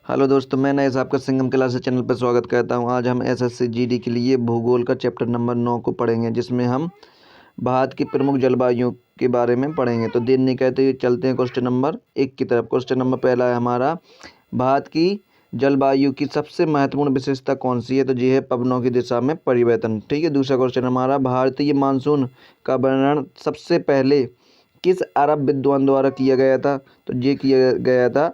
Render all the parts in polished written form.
Hello दोस्तों, मैं नए आपका सिंघम क्लासेस चैनल पर स्वागत करता हूं। आज हम एसएससी जीडी के लिए भूगोल का चैप्टर नंबर 9 को पढ़ेंगे, जिसमें हम भारत की प्रमुख जलवायु के बारे में पढ़ेंगे। तो देर नहीं कहते हुए चलते हैं क्वेश्चन नंबर 1 की तरफ। क्वेश्चन नंबर पहला है हमारा, भारत की जलवायु की सबसे महत्वपूर्ण विशेषता कौन सी है? तो ये है पवनों की दिशा में परिवर्तन। ठीक है। दूसरा क्वेश्चन हमारा, भारतीय मानसून का वर्णन सबसे पहले किस अरब विद्वान द्वारा किया गया था? तो ये किया गया था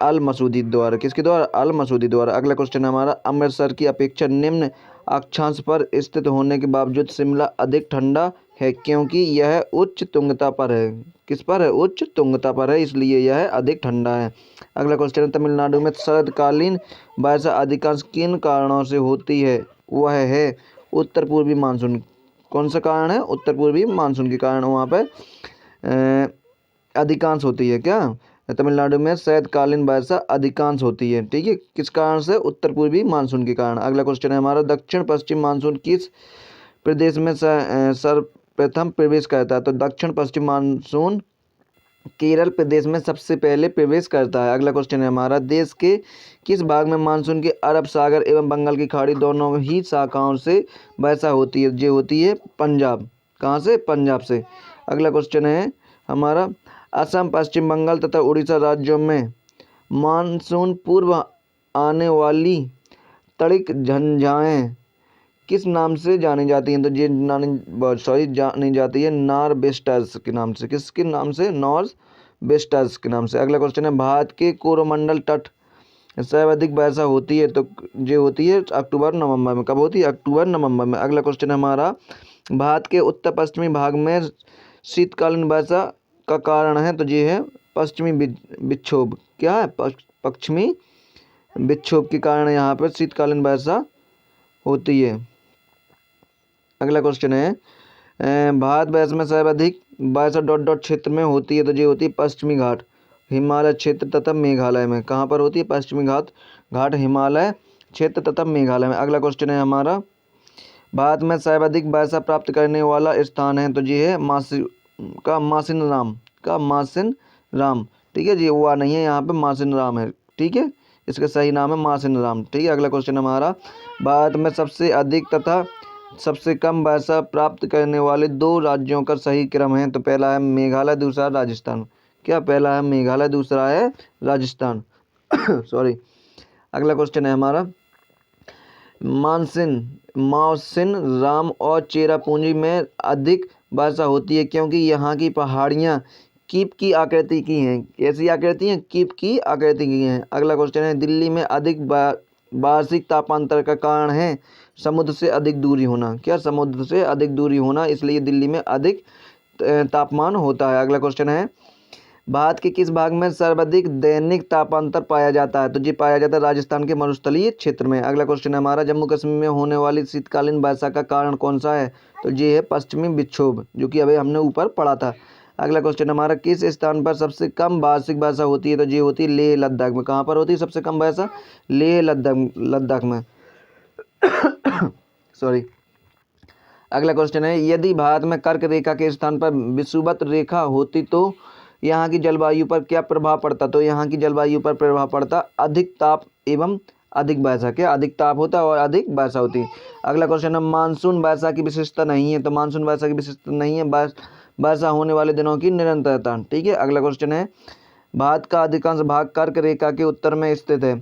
अल मसूदी द्वारा। किसके द्वारा? अल मसूदी द्वारा। अगला क्वेश्चन हमारा, अमृतसर की अपेक्षा निम्न अक्षांश पर स्थित होने के बावजूद शिमला अधिक ठंडा है, क्योंकि यह उच्च तुंगता पर है। किस पर है? उच्च तुंगता पर है, इसलिए यह अधिक ठंडा है। अगला क्वेश्चन है, तमिलनाडु में शरदकालीन वर्षा अधिकांश किन कारणों से होती है? वह है उत्तर पूर्वी मानसून। कौन सा कारण है? उत्तर पूर्वी मानसून के कारण वहाँ पर अधिकांश होती है। क्या? तमिलनाडु में शरदकालीन वर्षा अधिकांश होती है। ठीक है। किस कारण से? उत्तर पूर्वी मानसून के कारण। अगला क्वेश्चन है हमारा, दक्षिण पश्चिम मानसून किस प्रदेश में सर्वप्रथम प्रवेश करता है? तो दक्षिण पश्चिम मानसून केरल प्रदेश में सबसे पहले प्रवेश करता है। अगला क्वेश्चन है हमारा, देश के किस भाग में मानसून के अरब सागर एवं बंगाल की खाड़ी दोनों ही शाखाओं से वर्षा होती है? जो होती है पंजाब। कहाँ से? पंजाब से। अगला क्वेश्चन है हमारा, असम, पश्चिम बंगाल तथा उड़ीसा राज्यों में मानसून पूर्व आने वाली तड़िक झंझाएँ किस नाम से जानी जाती हैं? तो ये जानी जाती है नॉर्बेस्टर्स के नाम से। किसके नाम से? नॉर्बेस्टर्स के नाम से। अगला क्वेश्चन है, भारत के कोरोमंडल तट सर्वाधिक वर्षा होती है? तो ये होती है अक्टूबर नवंबर में। कब होती है? अक्टूबर नवंबर में। अगला क्वेश्चन है हमारा, भारत के उत्तर पश्चिमी भाग में शीतकालीन वर्षा का कारण है? तो ये है पश्चिमी विक्षोभ। क्या है? पश्चिमी विक्षोभ के कारण यहाँ पर शीतकालीन वर्षा होती है। अगला क्वेश्चन है, भारतवर्ष में सर्वाधिक वर्षा डॉट डॉट क्षेत्र में होती है? तो ये होती है पश्चिमी घाट, हिमालय क्षेत्र तथा मेघालय में। कहाँ पर होती है? पश्चिमी घाट हिमालय क्षेत्र तथा मेघालय में। अगला क्वेश्चन है हमारा, भारत में सर्वाधिक वर्षा प्राप्त करने वाला स्थान है? तो ये है मासिन राम। ठीक है जी, हुआ नहीं है यहाँ पे, मासिन राम है। ठीक है, इसका सही नाम है मासिन राम। ठीक है। अगला क्वेश्चन हमारा, भारत में सबसे अधिक तथा सबसे कम वर्षा प्राप्त करने वाले दो राज्यों का सही क्रम है? तो पहला है मेघालय, दूसरा राजस्थान। क्या? पहला है मेघालय, दूसरा है राजस्थान। सॉरी। अगला क्वेश्चन है हमारा, माउसिन राम और चेरापूंजी में अधिक वर्षा होती है, क्योंकि यहाँ की पहाड़ियाँ कीप की आकृति की हैं। कैसी आकृति हैं? कीप की आकृति की हैं। अगला क्वेश्चन है, दिल्ली में अधिक वार्षिक तापांतर का कारण है समुद्र से अधिक दूरी होना। क्या? समुद्र से अधिक दूरी होना, इसलिए दिल्ली में अधिक तापमान होता है। अगला क्वेश्चन है, भारत के किस भाग में सर्वाधिक दैनिक तापांतर पाया जाता है? तो ये पाया जाता है राजस्थान के मरुस्थलीय क्षेत्र में। अगला क्वेश्चन है हमारा, जम्मू कश्मीर में होने वाली शीतकालीन वर्षा का कारण कौन सा है? तो ये है पश्चिमी विक्षोभ, जो कि अभी हमने ऊपर पढ़ा था। अगला क्वेश्चन हमारा, किस स्थान पर सबसे कम वार्षिक वर्षा होती है? तो ये होती है लेह लद्दाख में। कहाँ पर होती है सबसे कम वर्षा? लेह लद्दाख में। सॉरी। अगला क्वेश्चन है, यदि भारत में कर्क रेखा के स्थान पर विषुवत रेखा होती तो यहाँ की जलवायु पर क्या प्रभाव पड़ता? तो यहाँ की जलवायु पर प्रभाव पड़ता अधिक ताप एवं अधिक वर्षा। क्या? अधिक ताप होता है और अधिक वर्षा होती है। अगला क्वेश्चन है, मानसून वर्षा की विशेषता नहीं है? तो मानसून वर्षा की विशेषता नहीं है, वर्षा होने वाले दिनों की निरंतरता। ठीक है। अगला क्वेश्चन है, भारत का अधिकांश भाग कर्क रेखा के उत्तर में स्थित है,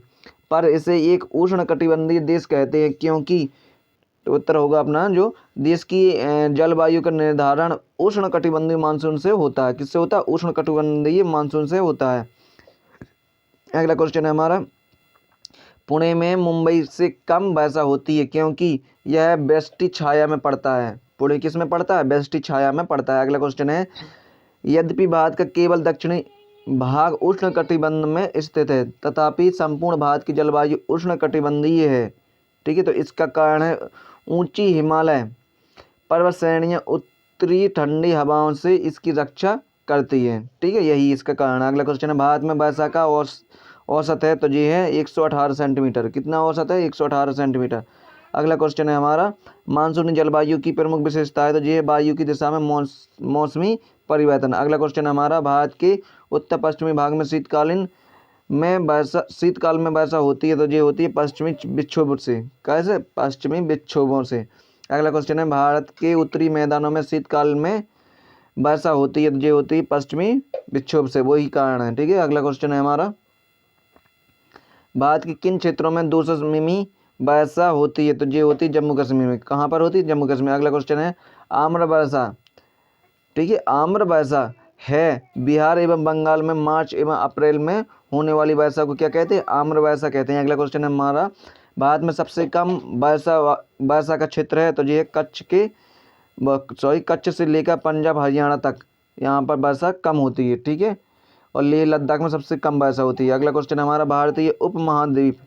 पर इसे एक उष्णकटिबंधीय देश कहते हैं, क्योंकि तो उत्तर होगा अपना, जो देश की जलवायु का निर्धारण उष्णकटिबंधीय मानसून से होता है। किससे होता है? उष्णकटिबंधीय मानसून से होता है। अगला क्वेश्चन है हमारा, पुणे में मुंबई से कम वर्षा होती है, क्योंकि यह बेष्टी छाया में पड़ता है। पुणे किस में पड़ता है? बेष्टी छाया में पड़ता है। अगला क्वेश्चन है, यद्यपि भारत का केवल दक्षिणी भाग उष्णकटिबंध में स्थित है, तथापि संपूर्ण भारत की जलवायु उष्णकटिबंधीय है। ठीक है। तो इसका कारण है ऊंची हिमालय पर्वत श्रेणियां उत्तरी ठंडी हवाओं से इसकी रक्षा करती है। ठीक है, यही इसका कारण है। अगला क्वेश्चन है, भारत में वर्षा का औसत है? तो ये है 118 सेंटीमीटर। कितना औसत है? 118 सेंटीमीटर। अगला क्वेश्चन है हमारा, मानसूनी जलवायु की प्रमुख विशेषता है? तो ये वायु की दिशा में मौसमी परिवर्तन। अगला क्वेश्चन हमारा, भारत के उत्तर पश्चिमी भाग में शीतकालीन में वर्षा, शीतकाल में वर्षा होती है तो ये होती है पश्चिमी विक्षोभ से। कैसे? पश्चिमी विक्षोभों से। अगला क्वेश्चन है भारत के उत्तरी मैदानों में शीतकाल में वर्षा होती है तो ये होती है पश्चिमी विक्षोभ से, वही कारण है। ठीक है, अगला क्वेश्चन है हमारा भारत के किन क्षेत्रों में 200 मिमी वर्षा होती है तो ये होती है जम्मू कश्मीर में। कहाँ पर होती है? जम्मू कश्मीर। अगला क्वेश्चन है आम्र वर्षा, ठीक है, आम्र वर्षा है बिहार एवं बंगाल में मार्च एवं अप्रैल में होने वाली वर्षा को क्या कहते हैं? आम्र वर्षा कहते हैं। अगला क्वेश्चन है हमारा भारत में सबसे कम वर्षा का क्षेत्र है तो ये है कच्छ से लेकर पंजाब हरियाणा तक, यहाँ पर वर्षा कम होती है। ठीक है, और लेह लद्दाख में सबसे कम वर्षा होती है। अगला क्वेश्चन है हमारा भारतीय उपमहाद्वीप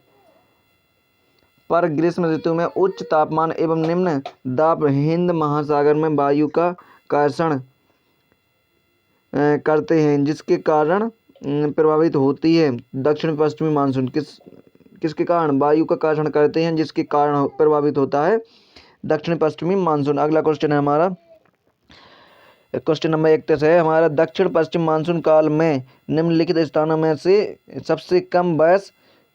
पर ग्रीष्म ऋतु में उच्च तापमान एवं निम्न दाब हिंद महासागर में वायु का कर्षण करते हैं जिसके कारण प्रभावित होती है दक्षिण पश्चिमी मानसून। किसके कारण? वायु का कर्षण करते हैं जिसके कारण प्रभावित होता है दक्षिण पश्चिमी मानसून। अगला क्वेश्चन है हमारा क्वेश्चन नंबर 31 है हमारा दक्षिण पश्चिम मानसून काल में निम्नलिखित स्थानों में से सबसे कम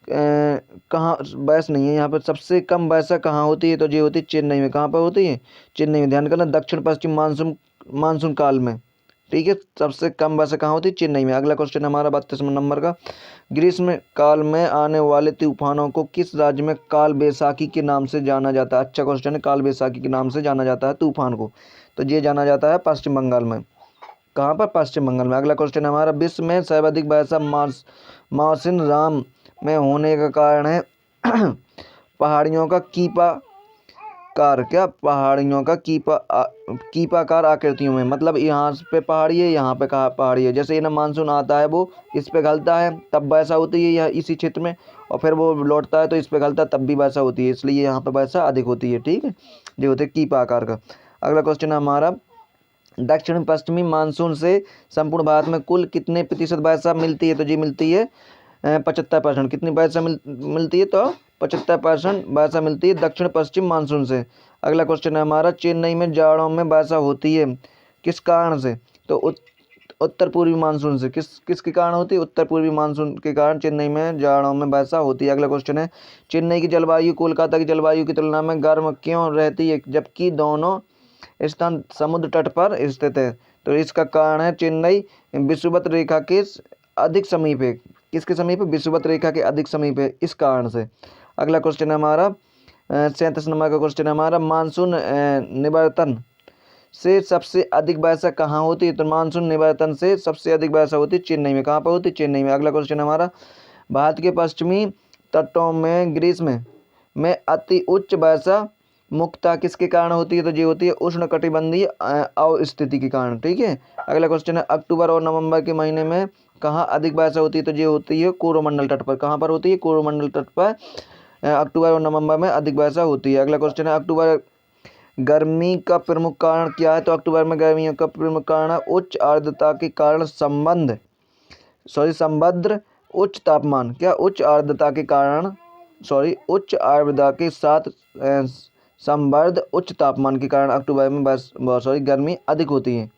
कहाँ वर्षा नहीं है, यहाँ पर सबसे कम वर्षा कहाँ होती है तो ये होती है चेन्नई में। कहाँ पर होती है? चेन्नई में। ध्यान करना, दक्षिण पश्चिम मानसून काल में। ठीक है, सबसे कम वर्षा कहाँ होती है? चेन्नई में। अगला क्वेश्चन हमारा 32वें नंबर का ग्रीष्म काल में आने वाले तूफानों को किस राज्य में काल बैसाखी के नाम से जाना जाता है? अच्छा क्वेश्चन है, काल बैसाखी के नाम से जाना जाता है तूफान को, तो ये जाना जाता है पश्चिम बंगाल में। कहाँ पर? पश्चिम बंगाल में। अगला क्वेश्चन हमारा विश्व में सर्वाधिक वर्षा मौसिन राम में होने का कारण है पहाड़ियों का पहाड़ियों का कीपाकार आकृतियों में, मतलब यहाँ पे पहाड़ी है, यहाँ पे पहाड़ी है। जैसे ना मानसून आता है वो इस पे गलता है तब वर्षा होती है यहाँ इसी क्षेत्र में, और फिर वो लौटता है तो इस पे गलता है तब भी वर्षा होती है, इसलिए यहाँ पे वर्षा अधिक होती है। ठीक है, ये होते हैं कीपा आकार का। अगला क्वेश्चन है हमारा दक्षिण पश्चिमी मानसून से संपूर्ण भारत में कुल कितने प्रतिशत वर्षा मिलती है तो जी मिलती है 75%। कितनी वर्षा मिलती है तो 75% वर्षा मिलती है दक्षिण पश्चिम मानसून से। अगला क्वेश्चन है हमारा चेन्नई में जाड़ों में वर्षा होती है किस कारण से तो उत्तर पूर्वी मानसून से। किसके कारण होती है? उत्तर पूर्वी मानसून के कारण चेन्नई में जाड़ों में वर्षा होती है। अगला क्वेश्चन है चेन्नई की जलवायु कोलकाता की जलवायु की तुलना में गर्म क्यों रहती है जबकि दोनों स्थान समुद्र तट पर स्थित है? तो इसका कारण है चेन्नई विषुवत रेखा के अधिक समीप है। किसके समीप है? विषुवत रेखा के अधिक समीप है, इस कारण से। अगला क्वेश्चन है हमारा 37 नंबर का क्वेश्चन है हमारा मानसून निवर्तन से सबसे अधिक वर्षा कहाँ होती है तो मानसून निवर्तन से सबसे अधिक वर्षा होती है चेन्नई में। कहाँ पर होती है? चेन्नई में। अगला क्वेश्चन हमारा भारत के पश्चिमी तटों में ग्रीष्म में अति उच्च वर्षा मुख्यतः किसके कारण होती है तो ये होती है उष्णकटिबंधीय अवस्थिति के कारण। ठीक है, अगला क्वेश्चन है अक्टूबर और नवंबर के महीने में कहाँ अधिक वर्षा होती है तो ये होती है कोरोमंडल तट पर। कहाँ पर होती है? कोरोमंडल तट पर अक्टूबर और नवंबर में अधिक वर्षा होती है। अगला क्वेश्चन है अक्टूबर गर्मी का प्रमुख कारण क्या है तो अक्टूबर में गर्मियों का प्रमुख कारण है उच्च आर्द्रता के कारण संबद्ध उच्च तापमान। क्या? उच्च आर्द्रता के कारण उच्च आर्द्रता के साथ संबद्ध उच्च तापमान के कारण अक्टूबर में गर्मी अधिक होती है।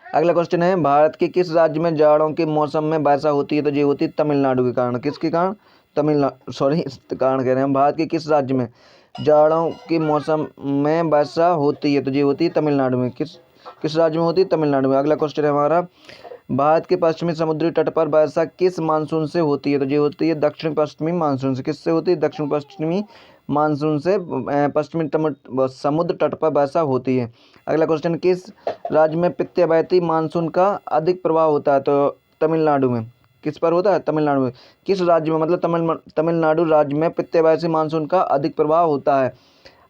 अगला क्वेश्चन है भारत के किस राज्य में जाड़ों के मौसम में वर्षा होती है तो ये होती है तमिलनाडु के कारण। किसके कारण? इस कारण कह रहे हैं हम। भारत के किस राज्य में जाड़ों के मौसम में वर्षा होती है तो ये होती है तमिलनाडु में। किस राज्य में होती है? तमिलनाडु में। अगला क्वेश्चन है हमारा भारत के पश्चिमी समुद्री तट पर वर्षा किस मानसून से होती है तो ये होती है दक्षिण पश्चिमी मानसून से। किससे होती है? दक्षिण पश्चिमी मानसून से पश्चिमी समुद्र तट पर वर्षा होती है। अगला क्वेश्चन किस राज्य में प्रत्यावर्ती मानसून का अधिक प्रभाव होता है तो तमिलनाडु में। किस पर होता है? तमिलनाडु में। किस राज्य में? मतलब तमिलनाडु राज्य में प्रत्यावर्ती मानसून का अधिक प्रभाव होता है।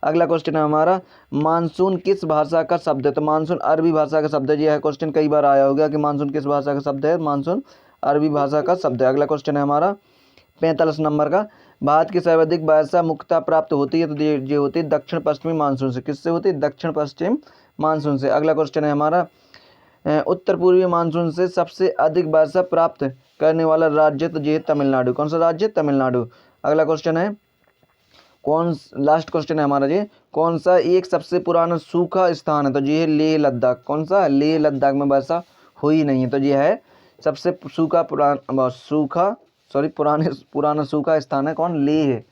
अगला क्वेश्चन है हमारा मानसून किस भाषा का शब्द है तो मानसून अरबी भाषा का शब्द है। यह क्वेश्चन कई बार आया होगा कि मानसून किस भाषा का शब्द है। मानसून अरबी भाषा का शब्द है। अगला क्वेश्चन है हमारा 45 नंबर का भारत की सर्वाधिक वर्षा मुख्यतः प्राप्त होती है तो ये होती है दक्षिण पश्चिमी मानसून से। किससे होती है? दक्षिण पश्चिम मानसून से। अगला क्वेश्चन है हमारा उत्तर पूर्वी मानसून से सबसे अधिक वर्षा प्राप्त करने वाला राज्य तो ये है तमिलनाडु। कौन सा राज्य? तमिलनाडु। अगला क्वेश्चन है लास्ट क्वेश्चन है हमारा ये कौन सा एक सबसे पुराना सूखा स्थान है तो ये है लेह लद्दाख। कौन सा? लेह लद्दाख में वर्षा हुई नहीं है तो ये है सबसे पुराना सूखा स्थान है कौन? लेह है,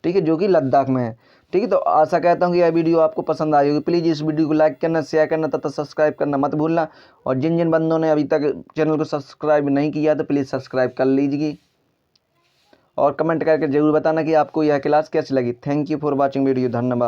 ठीक है, जो कि लद्दाख में है। ठीक है, तो आशा करता हूँ कि यह वीडियो आपको पसंद आई होगी। प्लीज़ इस वीडियो को लाइक करना, शेयर करना तथा सब्सक्राइब करना मत भूलना। और जिन जिन बंदों ने अभी तक चैनल को सब्सक्राइब नहीं किया तो प्लीज़ सब्सक्राइब कर लीजिए और कमेंट करके ज़रूर बताना कि आपको यह क्लास कैसी लगी। Thank you for watching video. धन्यवाद।